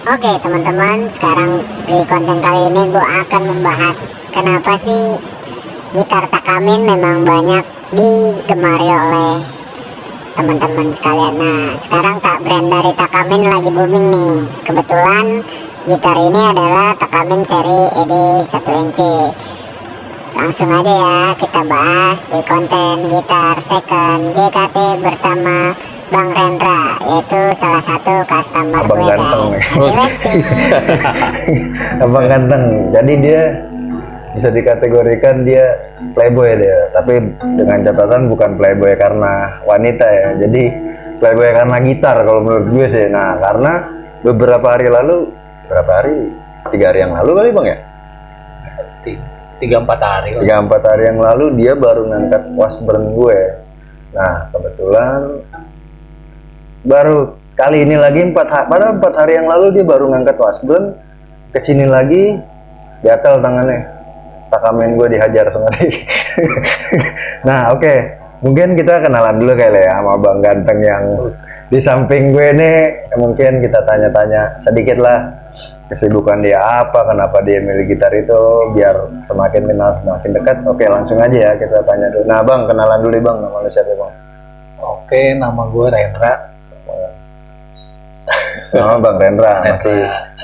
Oke teman-teman, sekarang di konten kali ini gue akan membahas kenapa sih gitar Takamine memang banyak digemari oleh teman-teman sekalian. Nah, sekarang brand dari Takamine lagi booming nih. Kebetulan gitar ini adalah Takamine seri ED 1 inci. Langsung aja ya kita bahas di konten gitar second JKT bersama Bang Rendra, yaitu salah satu customer Abang gue ganteng guys. Abang ganteng, jadi dia bisa dikategorikan dia playboy dia, tapi dengan catatan bukan playboy karena wanita ya, jadi playboy karena gitar kalau menurut gue sih. Nah, karena beberapa hari lalu, 3 hari yang lalu kali Bang ya? 3-4 hari 3-4 hari yang lalu dia baru ngangkat Washburn gue. Nah, kebetulan baru kali ini lagi 4 hari yang lalu dia baru ngangkat Washburn, kesini lagi gatel tangannya, Takamine gue dihajar sama dia. Nah oke, mungkin kita kenalan dulu kali ya sama Bang Ganteng yang di samping gue ini. Mungkin kita tanya-tanya sedikit lah kesibukan dia apa, kenapa dia milih gitar itu, biar semakin kenal semakin dekat. Oke, langsung aja ya kita tanya dulu. Nah Bang, kenalan dulu Bang, nama lu siapa Bang? Oke, nama gue Rendra. Oh Bang Rendra,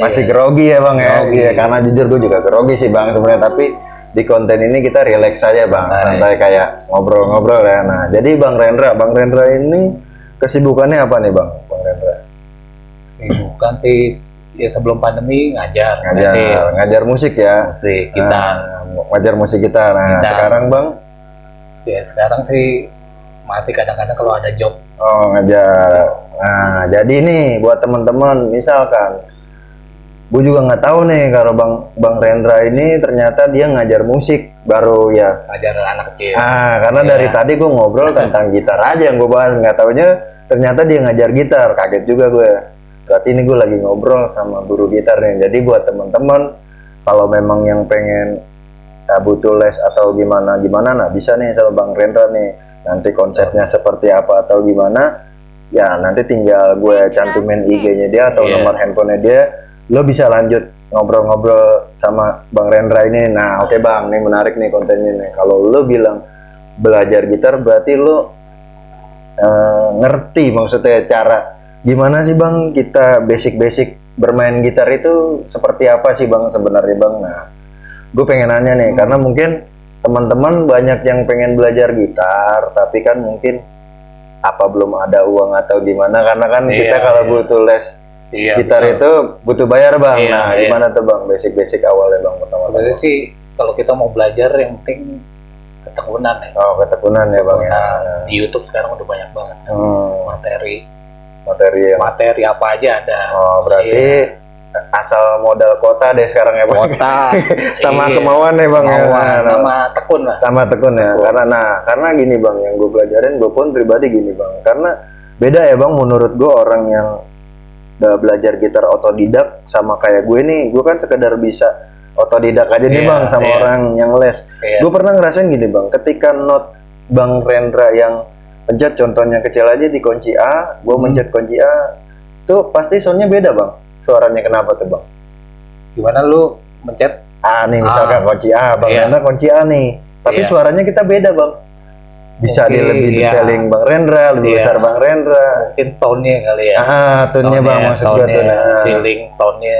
masih grogi ya Bang ya. Iya, karena jujur gue juga grogi sih Bang sebenarnya, tapi di konten ini kita relax aja Bang, santai kayak ngobrol-ngobrol ya. Nah, jadi Bang Rendra ini kesibukannya apa nih Bang Rendra? Kesibukan sih ya sebelum pandemi ngajar musik ya. Musik kita. Ngajar musik kita. Nah, sekarang Bang? Ya sekarang sih masih kadang-kadang kalau ada job. Oh, ngajar. Nah, jadi nih buat teman-teman, misalkan gue juga nggak tahu nih kalau Bang Rendra ini ternyata dia ngajar musik baru ya. Ngajar anak kecil. Karena dari tadi gue ngobrol tentang gitar aja yang gue bahas, nggak taunya ternyata dia ngajar gitar. Kaget juga gue. Berarti ini gue lagi ngobrol sama guru gitar nih. Jadi buat teman-teman, kalau memang yang pengen butuh les atau gimana, nah bisa nih sama Bang Rendra nih. Nanti konsepnya seperti apa atau gimana, ya nanti tinggal gue cantumin IG-nya dia atau nomor handphonenya dia. Lo bisa lanjut ngobrol-ngobrol sama Bang Rendra ini. Nah oke Bang, ini menarik nih kontennya nih. Kalau lo bilang belajar gitar, berarti lo ngerti maksudnya cara gimana sih Bang kita basic bermain gitar itu seperti apa sih Bang sebenarnya Bang. Nah gue pengen nanya nih, karena mungkin teman-teman banyak yang pengen belajar gitar, tapi kan mungkin apa belum ada uang atau gimana, karena kan kita kalau butuh les gitar itu butuh bayar Bang. Nah gimana tuh Bang basic awalnya Bang pertama? Sebenarnya sih kalau kita mau belajar yang penting ketekunan ya. Oh, ketekunan ya Bang ya. Di YouTube sekarang udah banyak banget materi apa aja ada. Oh, berarti asal modal kuota deh sekarang ya Bang. Kuota sama kemauan ya Bang ya. Sama tekun lah. Sama tekun ya. Karena gini Bang, yang gue pelajarin, gue pun pribadi gini Bang. Karena beda ya Bang menurut gue orang yang udah belajar gitar otodidak sama kayak gue nih. Gue kan sekedar bisa otodidak aja nih Bang sama orang yang les. Gue pernah ngerasain gini Bang, ketika not Bang Rendra yang pencet contohnya kecil aja di kunci A, gue mencet kunci A, tuh pasti soundnya beda Bang. Suaranya kenapa tuh Bang? Gimana lu mencet A nih misalkan kunci A, Bang Rendra kunci A nih, tapi suaranya kita beda Bang. Bisa dia lebih detailing Bang Rendra, lebih besar Bang Rendra. Mungkin tone-nya kali ya. Tone-nya Bang, maksud gua tuh. Feeling tone-nya.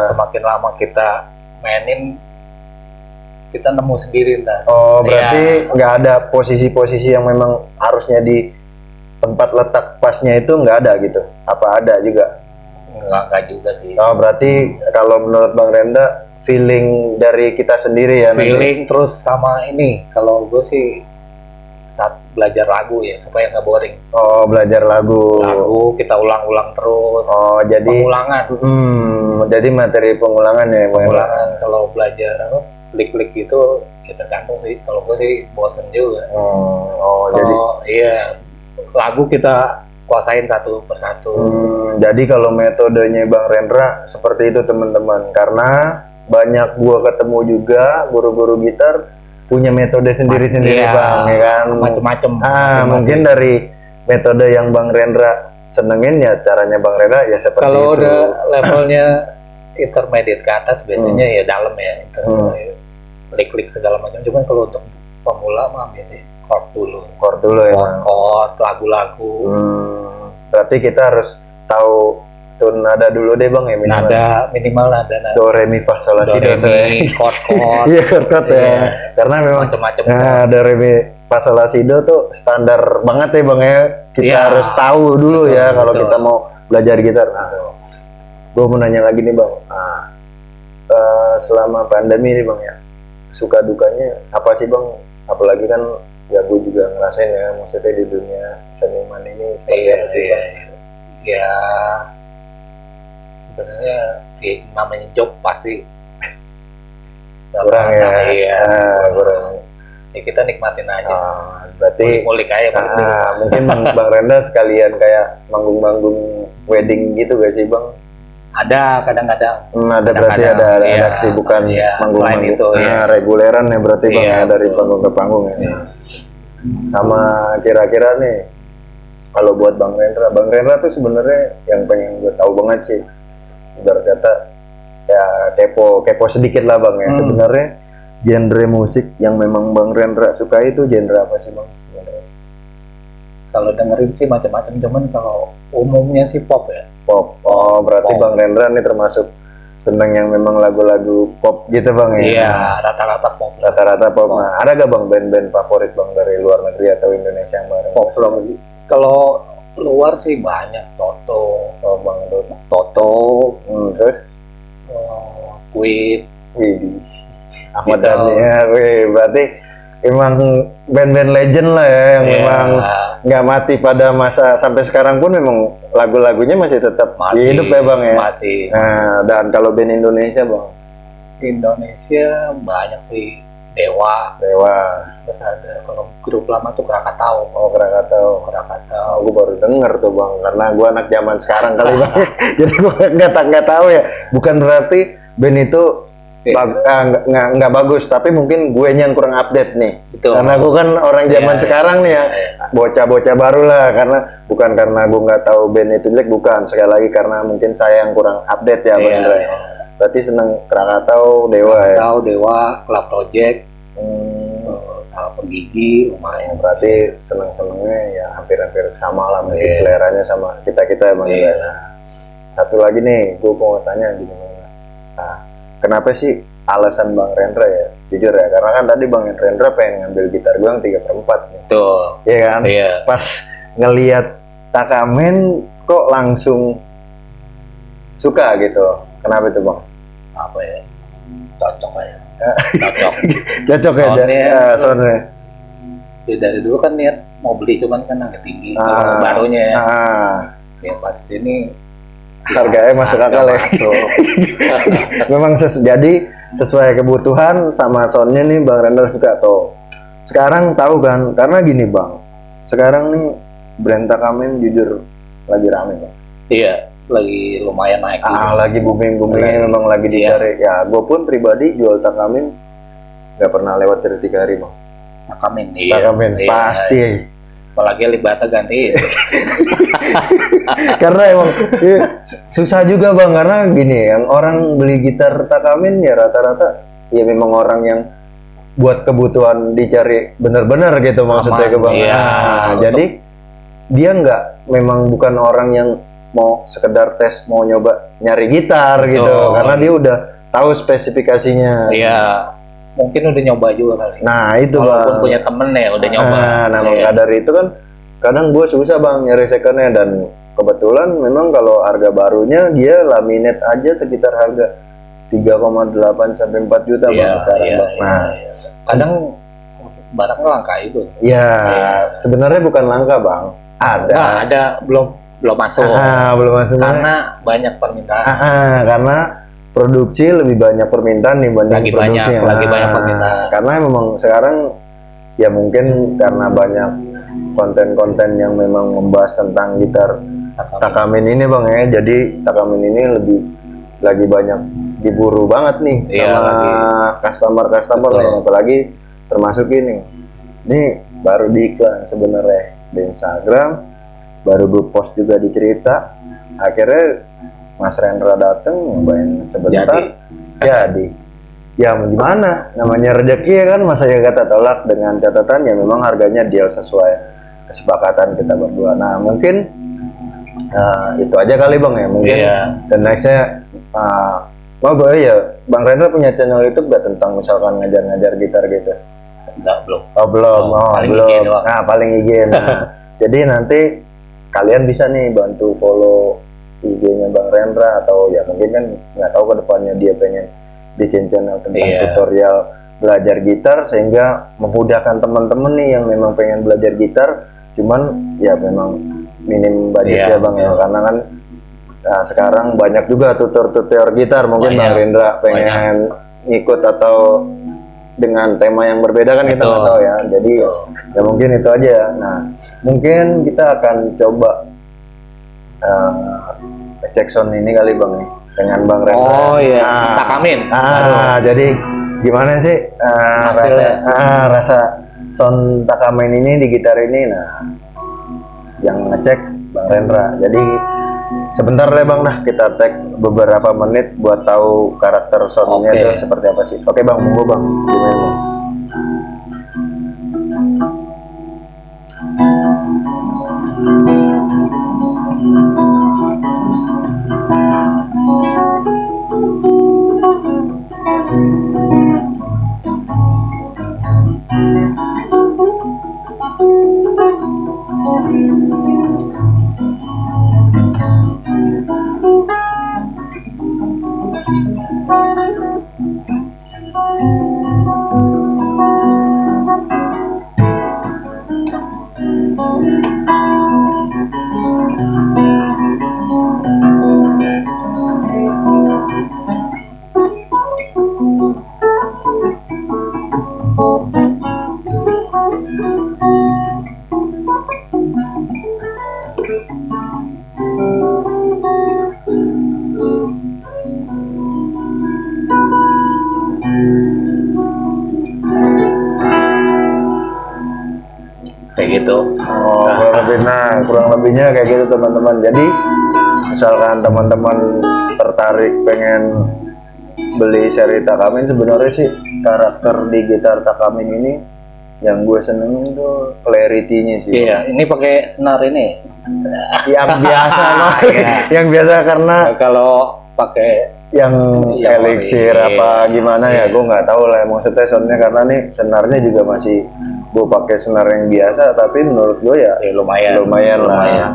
Semakin lama kita mainin, kita nemu sendiri lah. Oh, berarti nggak ada posisi-posisi yang memang harusnya di tempat letak pasnya itu nggak ada gitu? Apa ada juga? Enggak juga sih. Oh, berarti kalau menurut Bang Rendra feeling dari kita sendiri ya. Feeling nanti. Terus sama ini, kalau gue sih saat belajar lagu ya supaya nggak boring. Oh, belajar lagu kita ulang-ulang terus. Oh, jadi pengulangan. Jadi materi pengulangan ya. Pengulangan kalau belajar klik-klik gitu ya tergantung sih. Kalau gue sih bosen juga. Jadi iya, lagu kita kuasain satu persatu. Jadi kalau metodenya Bang Rendra seperti itu teman-teman, karena banyak gua ketemu juga guru-guru gitar punya metode sendiri-sendiri Bang, ya kan? Macem-macem. Mungkin dari metode yang Bang Rendra senengin ya caranya Bang Renda ya seperti Kalau itu. udah levelnya intermediate ke atas biasanya ya dalam ya, klik-klik segala macam. Cuman kalau untuk pemula mah biasanya chord dulu ya. chord lagu-lagu. Berarti kita harus tahu tune nada dulu deh Bang ya, minimal nada. Do re mi fa sol la si do chord iya chord ya. Karena memang macam-macam. do re mi fa sol la si do tuh standar banget ya Bang ya. Kita harus tahu dulu ya kalau kita mau belajar gitar. Nah, gue mau nanya lagi nih Bang. Nah, selama pandemi nih Bang ya, suka dukanya apa sih Bang? Apalagi kan ya gue juga ngerasain ya, maksudnya di dunia seniman ini seperti apa sih Bang? Ya sebenarnya namanya job pasti kurang ya. Kurang. Ya kita nikmatin aja. Berarti mulik aja. Mungkin Bang Renda sekalian kayak manggung-manggung wedding gitu gak sih Bang? Ada kadang-kadang. Ada berarti ada kesibukan manggung-manggung itu. Reguleran ya berarti Bang ya, dari panggung ke panggung ya. Sama kira-kira nih kalau buat Bang Rendra tuh sebenarnya yang pengen gue tahu banget sih, ibarat kata ya kepo sedikit lah Bang ya. Sebenarnya genre musik yang memang Bang Rendra suka itu genre apa sih Bang? Kalau dengerin sih macam-macam, cuman kalau umumnya sih pop ya. Pop. Oh, berarti pop. Bang Rendra nih termasuk seneng yang memang lagu-lagu pop gitu Bang ya? Iya, rata-rata pop. Rata-rata pop. Nah, ada gak Bang band-band favorit Bang dari luar negeri atau Indonesia yang bareng? Pop kalau luar sih banyak. Toto. Oh, Bang Toto. Terus? Queen. Ahmad Dhani ya, berarti emang band-band legend lah ya, yang memang nggak mati pada masa sampai sekarang pun memang lagu-lagunya masih tetap hidup ya Bang ya. Masih. Nah, dan kalau band Indonesia Bang? Indonesia banyak sih. Dewa. Terus ada kalau grup lama tuh Krakatau. Oh Krakatau. Gue baru denger tuh Bang, karena gue anak zaman sekarang kali Bang. Jadi gue nggak tahu ya. Bukan berarti band itu nggak bagus, tapi mungkin gue yang kurang update nih. Betul. Karena gue kan orang zaman sekarang nih ya, bocah-bocah baru lah. Karena bukan karena gue nggak tahu band itu jelek, bukan. Sekali lagi karena mungkin saya yang kurang update ya Bang Indra. Berarti seneng Krakatau, Dewa, Club Project, Salah Penggigi, lumayan. Berarti seneng-senengnya ya hampir-hampir sama lah, mungkin seleranya sama kita-kita ya Bang Indra. Nah, satu lagi nih, gue mau tanya gimana? Nah, kenapa sih alasan Bang Rendra ya? Jujur ya, karena kan tadi Bang Rendra pengen ngambil gitar gue yang 3/4 nih. Betul. Iya kan? Iya. Pas ngelihat Takamine kok langsung suka gitu. Kenapa itu Bang? Apa ya? Cocok aja. Cocok ya, soundnya. Ya, dari dulu kan niat mau beli, cuman kan agak tinggi. Barunya ya. Ya pas ini harganya masuk akal ya. Memang jadi sesuai kebutuhan sama soundnya nih Bang Rendra suka tuh. Sekarang tahu kan, karena gini Bang, sekarang nih brand Takamine jujur lagi rame Bang. Iya, lagi lumayan naik. Lagi booming-boomingnya memang lagi dicari. Ya, gue pun pribadi jual Takamine nggak pernah lewat dari 3 hari Bang. Takamine pasti. Apalagi Alibata ganti. Karena emang susah juga Bang, karena gini, yang orang beli gitar Takamine ya rata-rata ya memang orang yang buat kebutuhan dicari bener-bener gitu maksudnya ke Bang. Jadi dia memang bukan orang yang mau sekedar tes, mau nyoba nyari gitar gitu, karena dia udah tahu spesifikasinya. Iya. Mungkin udah nyoba juga kali. Nah itu walaupun Bang, punya temen ya udah nyoba. Nah maka dari itu kan kadang gue susah Bang nyari secondnya, dan kebetulan memang kalau harga barunya dia laminate aja sekitar harga 3,8 sampai 4 juta Bang sekarang Bang. Nah kadang barangnya langka itu. Ya sebenarnya bukan langka Bang. Ada belum masuk. Belum masuk. Karena banyak permintaan. Karena produksi lebih banyak permintaan dibanding produksi. Lagi banyak permintaan. Karena memang sekarang ya mungkin karena banyak konten-konten yang memang membahas tentang gitar Takamine ini Bang ya. Jadi Takamine ini lagi banyak diburu banget nih sama customer nih, apalagi termasuk ini baru di iklan sebenarnya di Instagram. baru gue post juga di cerita, akhirnya Mas Rendra dateng nyobain sebentar, jadi ya mau gimana, namanya rezeki ya kan, masa ya kata tolak, dengan catatan ya memang harganya deal sesuai kesepakatan kita berdua. Nah mungkin itu aja kali Bang ya, mungkin dan nextnya ya Bang Rendra punya channel YouTube gak tentang misalkan ngajar-ngajar gitar gitu? Enggak, belum. Oh belum, paling belum. IG doang. Nah paling IG. Nah, jadi nanti kalian bisa nih bantu follow IG-nya Bang Rendra, atau ya mungkin kan nggak tahu ke depannya dia pengen bikin channel tentang tutorial belajar gitar sehingga memudahkan teman-teman nih yang memang pengen belajar gitar, cuman ya memang minim budget ya Bang ya, karena kan sekarang banyak juga tutor-tutor gitar, mungkin Bang Rendra pengen ngikut atau dengan tema yang berbeda kan kita nggak tahu ya, jadi ya mungkin itu aja. Nah mungkin kita akan coba cek sound ini kali Bang nih dengan Bang Rendra. Oh iya, Takamin. Jadi gimana sih rasa sound Takamin ini di gitar ini? Nah yang ngecek Bang Rendra, jadi sebentar lah Bang, dah kita tag beberapa menit buat tahu karakter soundnya itu seperti apa sih. Oke Bang, monggo Bang. Gimana Bang? Kayak gitu. Kurang lebihnya kayak gitu teman-teman. Jadi misalkan teman-teman tertarik pengen beli seri Takamin, sebenarnya sih karakter di gitar Takamin ini yang gue senengin tuh clarity-nya sih. Iya, ini pakai senar ini. Yang biasa loh. Yang biasa karena kalau pakai yang elixir apa gimana ya, gue nggak tahu lah maksudnya soundnya, karena nih senarnya juga masih gue pakai senar yang biasa, tapi menurut gue ya lumayan lah.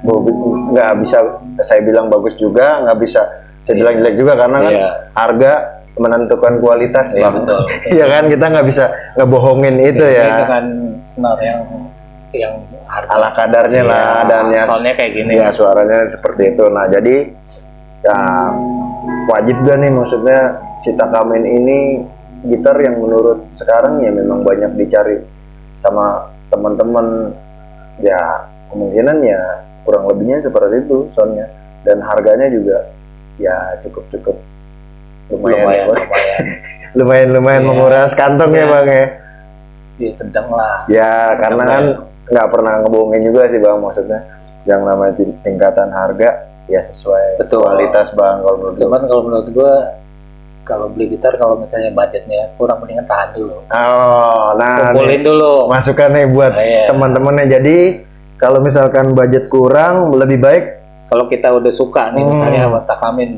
Gue nggak bisa saya bilang bagus juga, nggak bisa saya bilang jelek juga, karena kan harga menentukan kualitas Bang. Betul. Ya kan, kita nggak bisa ngebohongin itu ya. Dengan senar yang ala kadarnya lah, dan ya soundnya kayak gini. Ya suaranya seperti itu. Nah jadi ya wajib gak nih, maksudnya si Takamin ini gitar yang menurut sekarang ya memang banyak dicari sama teman-teman, ya kemungkinan ya kurang lebihnya seperti itu soundnya, dan harganya juga ya cukup lumayan menguras kantong ya Bang ya. Ya sedang lah ya, karena kan nggak pernah ngebohongin juga sih Bang, maksudnya yang namanya tingkatan harga ya sesuai kualitas Bang. Kalau menurut gua kalau beli gitar, kalau misalnya budgetnya kurang, mendingan tahan dulu. Nah kumpulin dulu masukan nih buat teman-temannya. Jadi kalau misalkan budget kurang, lebih baik kalau kita udah suka nih misalnya sama Takamin,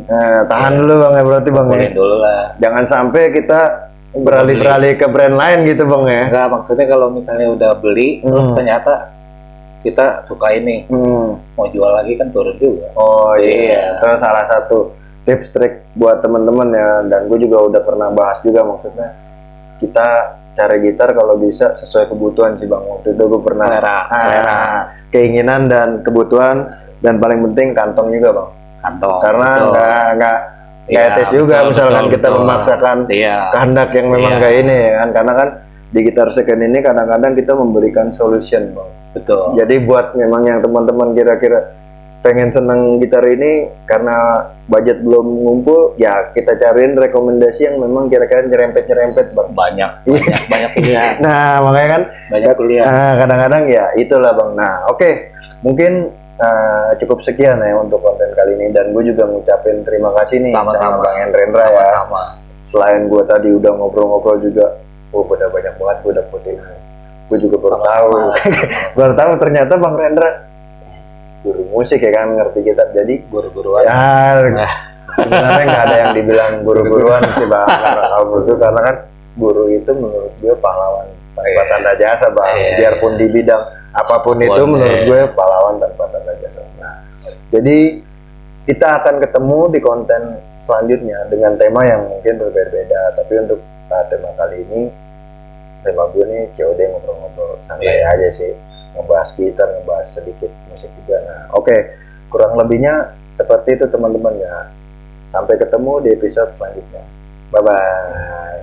tahan dulu Bang ya, berarti Bang ya. Dulu lah. Jangan sampai kita beralih ke brand lain gitu Bang ya. Enggak, maksudnya kalau misalnya udah beli terus ternyata kita suka ini, mau jual lagi kan turun juga. Itu salah satu tips trik buat teman-teman ya, dan gue juga udah pernah bahas juga, maksudnya kita cari gitar kalau bisa sesuai kebutuhan sih Bang. Waktu itu gue pernah selera, keinginan dan kebutuhan, dan paling penting kantong juga Bang. Karena nggak etis juga misalkan kita memaksakan kehendak yang memang kayak ini ya kan, karena kan di gitar second ini kadang-kadang kita memberikan solution Bang. Betul. Jadi buat memang yang teman-teman kira-kira pengen seneng gitar ini karena budget belum ngumpul, ya kita cariin rekomendasi yang memang kira-kira nyerempet Bang. banyak pilihan. Nah makanya kan Banyak pilihan. kadang-kadang ya itulah Bang. Nah oke, mungkin cukup sekian ya untuk konten kali ini, dan gue juga ngucapin terima kasih nih sama Bang Hendrendra ya. Sama-sama. Selain gue tadi udah ngobrol-ngobrol juga, udah banyak banget gue dapetin. Gue juga baru tahu, baru tahu ternyata Bang Rendra guru musik ya kan, ngerti gitar. Jadi Guru-guruan. ya sebenarnya nggak ada yang dibilang guru-guruan sih Bang, karena kan guru itu menurut gue pahlawan tanpa tanda jasa Bang. Biarpun di bidang apapun itu menurut gue pahlawan tanpa tanda jasa. Nah, jadi kita akan ketemu di konten selanjutnya dengan tema yang mungkin berbeda-beda, tapi untuk tema kali ini, tema gue nih COD ngobrol-ngobrol santai aja sih, ngebahas gitar, ngebahas sedikit musik juga. Nah oke, kurang lebihnya seperti itu teman-teman ya. Sampai ketemu di episode selanjutnya. Bye bye.